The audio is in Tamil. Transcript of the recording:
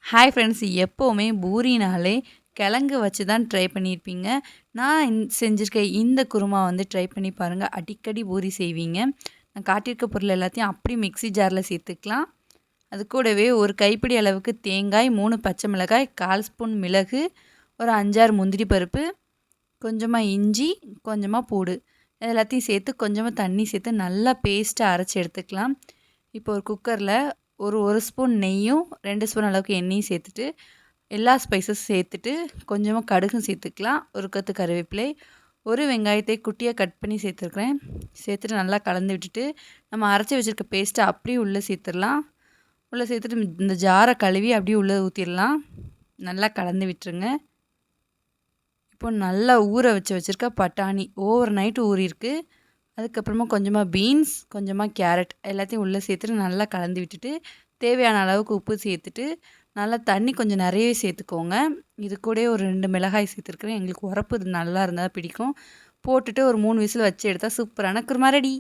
ஹாய் ஃப்ரெண்ட்ஸ், எப்போவுமே பூரினாலே கிழங்கு வச்சு தான் ட்ரை பண்ணியிருப்பீங்க. நான் செஞ்சிருக்க இந்த குருமா வந்து ட்ரை பண்ணி பாருங்கள். அடிக்கடி பூரி செய்வீங்க. நான் காட்டியிருக்க பொருள் எல்லாத்தையும் அப்படியே மிக்ஸி ஜாரில் சேர்த்துக்கலாம். அது கூடவே ஒரு கைப்பிடி அளவுக்கு தேங்காய், 3 பச்சை மிளகாய், 1/4 ஸ்பூன் மிளகு, ஒரு 5, 6 முந்திரி பருப்பு, கொஞ்சமாக இஞ்சி, கொஞ்சமாக பூடு, இது எல்லாத்தையும் சேர்த்து கொஞ்சமாக தண்ணி சேர்த்து நல்லா பேஸ்ட்டாக அரைச்சி எடுத்துக்கலாம். இப்போ ஒரு குக்கரில் ஒரு ஸ்பூன் நெய்யும் 2 ஸ்பூன் அளவுக்கு எண்ணெயும் சேர்த்துட்டு எல்லா ஸ்பைசஸ் சேர்த்துட்டு கொஞ்சமாக கடுகும் சேர்த்துக்கலாம். ஒரு கொத்து கருவேப்பிலை, ஒரு வெங்காயத்தை குட்டியாக கட் பண்ணி சேர்த்துருக்குறேன். சேர்த்துட்டு நல்லா கலந்து விட்டுட்டு நம்ம அரைச்சி வச்சுருக்க பேஸ்ட்டை அப்படியே உள்ளே சேர்த்துடலாம். உள்ளே சேர்த்துட்டு இந்த ஜாரை கழுவி அப்படியே உள்ளே ஊற்றிடலாம். நல்லா கலந்து விட்டுருங்க. இப்போ நல்லா ஊற வச்சுருக்க பட்டாணி ஓவர் நைட் ஊறியிருக்கு. அதுக்கப்புறமா கொஞ்சமாக பீன்ஸ், கொஞ்சமாக கேரட் எல்லாத்தையும் உள்ளே சேர்த்துட்டு நல்லா கலந்து விட்டுட்டு தேவையான அளவுக்கு உப்பு சேர்த்துட்டு நல்லா தண்ணி கொஞ்சம் நிறையவே சேர்த்துக்கோங்க. இது கூடயே ஒரு 2 மிளகாய் சேர்த்துருக்குறேன். எங்களுக்கு உரப்பு நல்லா இருந்தால் பிடிக்கும். போட்டுட்டு ஒரு 3 விசில் வச்சு எடுத்தால் சூப்பரான குருமா ரெடி.